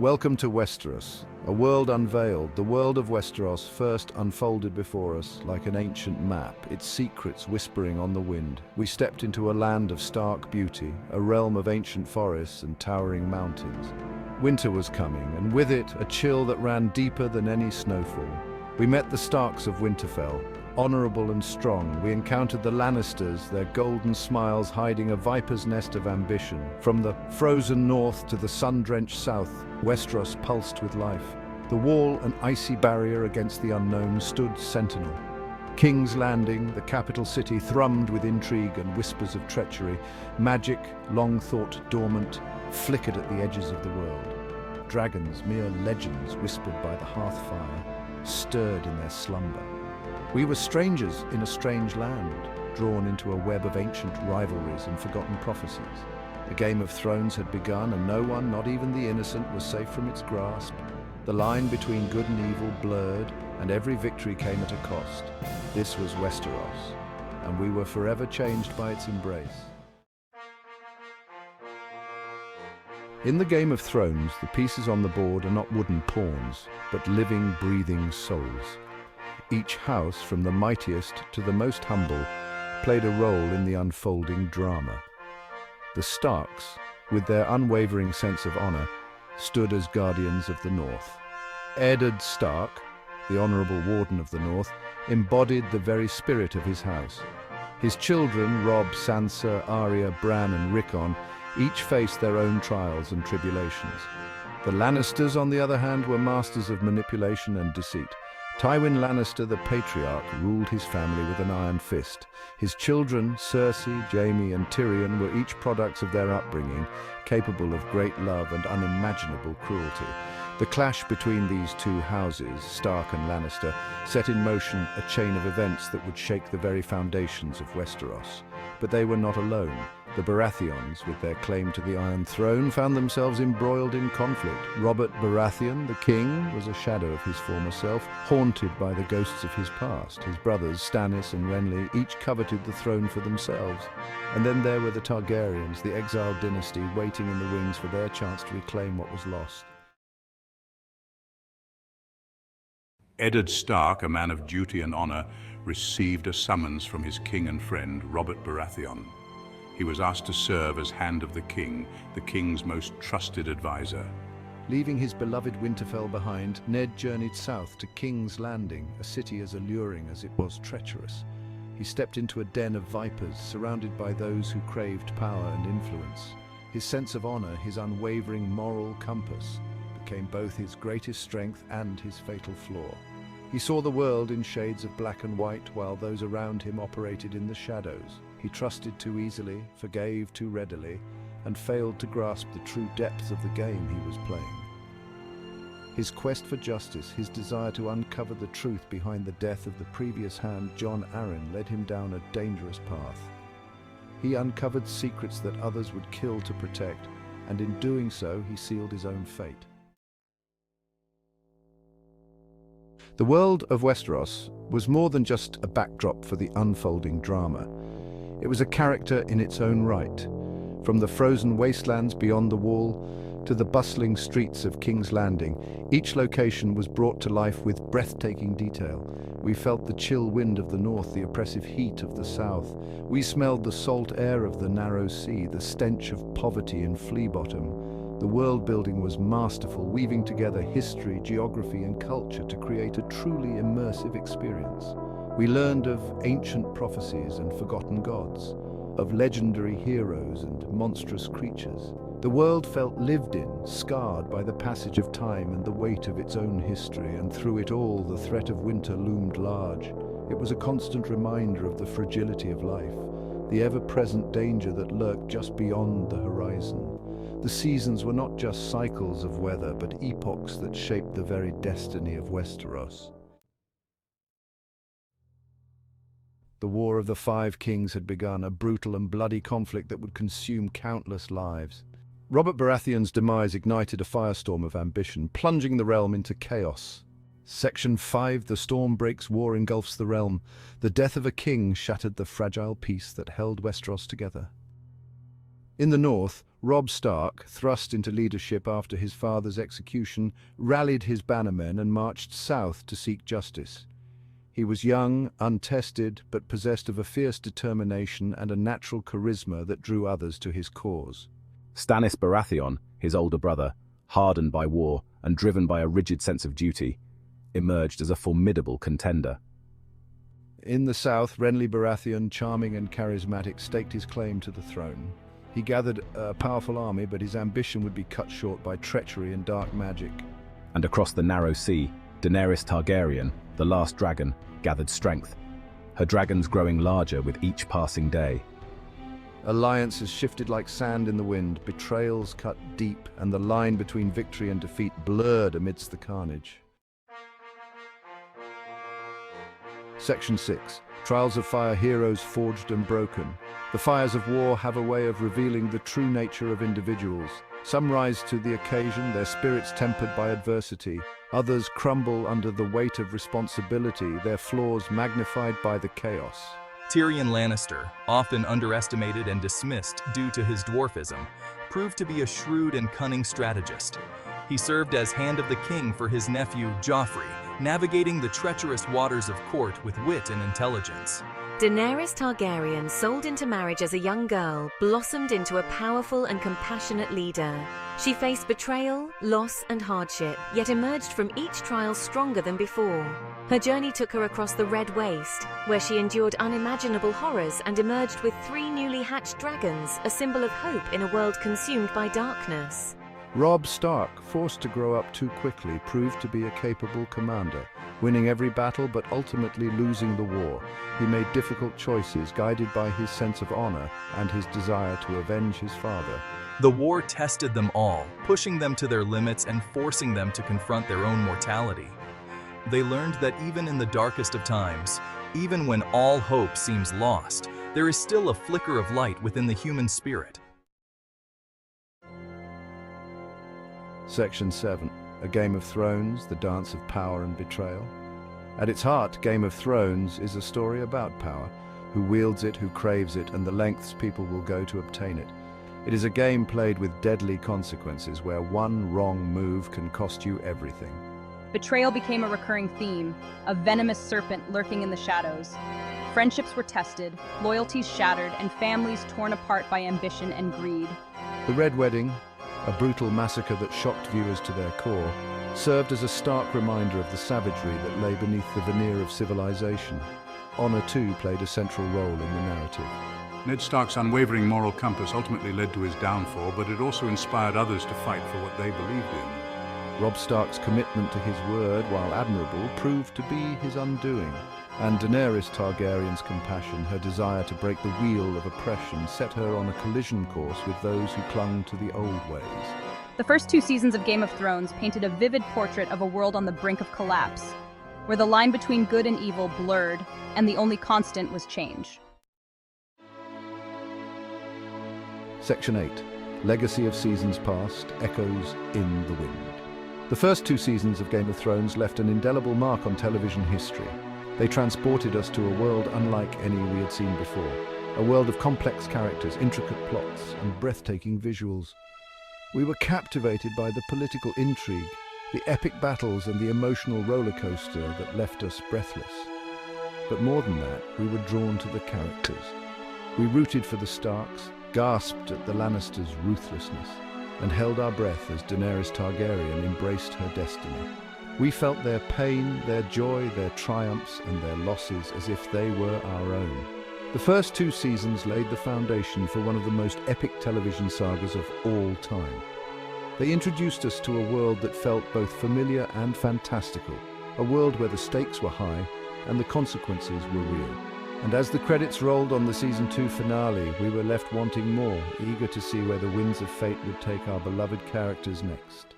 Welcome to Westeros, a world unveiled, the world of Westeros first unfolded before us like an ancient map, its secrets whispering on the wind. We stepped into a land of stark beauty, a realm of ancient forests and towering mountains. Winter was coming, and with it, a chill that ran deeper than any snowfall. We met the Starks of Winterfell. Honorable and strong, we encountered the Lannisters, their golden smiles hiding a viper's nest of ambition. From the frozen north to the sun-drenched south, Westeros pulsed with life. The wall, an icy barrier against the unknown, stood sentinel. King's Landing, the capital city, thrummed with intrigue and whispers of treachery. Magic, long thought dormant, flickered at the edges of the world. Dragons, mere legends whispered by the hearth fire, stirred in their slumber. We were strangers in a strange land, drawn into a web of ancient rivalries and forgotten prophecies. The Game of Thrones had begun, and no one, not even the innocent, was safe from its grasp. The line between good and evil blurred, and every victory came at a cost. This was Westeros, and we were forever changed by its embrace. In the Game of Thrones, the pieces on the board are not wooden pawns, but living, breathing souls. Each house, from the mightiest to the most humble, played a role in the unfolding drama. The Starks, with their unwavering sense of honor, stood as guardians of the North. Eddard Stark, the honorable warden of the North, embodied the very spirit of his house. His children, Robb, Sansa, Arya, Bran and Rickon, each faced their own trials and tribulations. The Lannisters, on the other hand, were masters of manipulation and deceit. Tywin Lannister, the patriarch, ruled his family with an iron fist. His children, Cersei, Jaime and Tyrion, were each products of their upbringing, capable of great love and unimaginable cruelty. The clash between these two houses, Stark and Lannister, set in motion a chain of events that would shake the very foundations of Westeros. But they were not alone. The Baratheons, with their claim to the Iron Throne, found themselves embroiled in conflict. Robert Baratheon, the king, was a shadow of his former self, haunted by the ghosts of his past. His brothers, Stannis and Renly, each coveted the throne for themselves. And then there were the Targaryens, the exiled dynasty, waiting in the wings for their chance to reclaim what was lost. Eddard Stark, a man of duty and honor, received a summons from his king and friend, Robert Baratheon. He was asked to serve as Hand of the king's most trusted advisor. Leaving his beloved Winterfell behind, Ned journeyed south to King's Landing, a city as alluring as it was treacherous. He stepped into a den of vipers, surrounded by those who craved power and influence. His sense of honor, his unwavering moral compass, became both his greatest strength and his fatal flaw. He saw the world in shades of black and white, while those around him operated in the shadows. He trusted too easily, forgave too readily, and failed to grasp the true depth of the game he was playing. His quest for justice, his desire to uncover the truth behind the death of the previous Hand, Jon Arryn, led him down a dangerous path. He uncovered secrets that others would kill to protect, and in doing so, he sealed his own fate. The world of Westeros was more than just a backdrop for the unfolding drama. It was a character in its own right. From the frozen wastelands beyond the wall to the bustling streets of King's Landing, each location was brought to life with breathtaking detail. We felt the chill wind of the north, the oppressive heat of the south. We smelled the salt air of the narrow sea, the stench of poverty in Flea Bottom. The world building was masterful, weaving together history, geography and culture to create a truly immersive experience. We learned of ancient prophecies and forgotten gods, of legendary heroes and monstrous creatures. The world felt lived in, scarred by the passage of time and the weight of its own history, and through it all the threat of winter loomed large. It was a constant reminder of the fragility of life, the ever-present danger that lurked just beyond the horizon. The seasons were not just cycles of weather, but epochs that shaped the very destiny of Westeros. The War of the Five Kings had begun, a brutal and bloody conflict that would consume countless lives. Robert Baratheon's demise ignited a firestorm of ambition, plunging the realm into chaos. Section 5, The storm breaks, war engulfs the realm. The death of a king shattered the fragile peace that held Westeros together. In the north, Robb Stark, thrust into leadership after his father's execution, rallied his bannermen and marched south to seek justice. He was young, untested, but possessed of a fierce determination and a natural charisma that drew others to his cause. Stannis Baratheon, his older brother, hardened by war and driven by a rigid sense of duty, emerged as a formidable contender. In the south, Renly Baratheon, charming and charismatic, staked his claim to the throne. He gathered a powerful army, but his ambition would be cut short by treachery and dark magic. And across the narrow sea, Daenerys Targaryen, the last dragon, gathered strength, her dragons growing larger with each passing day. Alliances shifted like sand in the wind, betrayals cut deep, and the line between victory and defeat blurred amidst the carnage. Section 6. Trials of Fire: Heroes Forged and Broken. The fires of war have a way of revealing the true nature of individuals. Some rise to the occasion, their spirits tempered by adversity. Others crumble under the weight of responsibility, their flaws magnified by the chaos. Tyrion Lannister, often underestimated and dismissed due to his dwarfism, proved to be a shrewd and cunning strategist. He served as Hand of the King for his nephew Joffrey, navigating the treacherous waters of court with wit and intelligence. Daenerys Targaryen, sold into marriage as a young girl, blossomed into a powerful and compassionate leader. She faced betrayal, loss, and hardship, yet emerged from each trial stronger than before. Her journey took her across the Red Waste, where she endured unimaginable horrors and emerged with 3 newly hatched dragons, a symbol of hope in a world consumed by darkness. Robb Stark, forced to grow up too quickly, proved to be a capable commander, winning every battle but ultimately losing the war. He made difficult choices, guided by his sense of honor and his desire to avenge his father. The war tested them all, pushing them to their limits and forcing them to confront their own mortality. They learned that even in the darkest of times, even when all hope seems lost, there is still a flicker of light within the human spirit. Section 7. A Game of Thrones, the dance of power and betrayal. At its heart, Game of Thrones is a story about power, who wields it, who craves it, and the lengths people will go to obtain it. It is a game played with deadly consequences, where one wrong move can cost you everything. Betrayal became a recurring theme, a venomous serpent lurking in the shadows. Friendships were tested, loyalties shattered, and families torn apart by ambition and greed. The Red Wedding, a brutal massacre that shocked viewers to their core, served as a stark reminder of the savagery that lay beneath the veneer of civilization. Honor, too, played a central role in the narrative. Ned Stark's unwavering moral compass ultimately led to his downfall, but it also inspired others to fight for what they believed in. Robb Stark's commitment to his word, while admirable, proved to be his undoing. And Daenerys Targaryen's compassion, her desire to break the wheel of oppression, set her on a collision course with those who clung to the old ways. The first 2 seasons of Game of Thrones painted a vivid portrait of a world on the brink of collapse, where the line between good and evil blurred, and the only constant was change. Section 8. Legacy of Seasons Past, Echoes in the Wind. The first 2 seasons of Game of Thrones left an indelible mark on television history. They transported us to a world unlike any we had seen before. A world of complex characters, intricate plots, and breathtaking visuals. We were captivated by the political intrigue, the epic battles, and the emotional roller coaster that left us breathless. But more than that, we were drawn to the characters. We rooted for the Starks, gasped at the Lannisters' ruthlessness, and held our breath as Daenerys Targaryen embraced her destiny. We felt their pain, their joy, their triumphs, and their losses as if they were our own. The first 2 seasons laid the foundation for one of the most epic television sagas of all time. They introduced us to a world that felt both familiar and fantastical, a world where the stakes were high and the consequences were real. And as the credits rolled on the Season 2 finale, we were left wanting more, eager to see where the winds of fate would take our beloved characters next.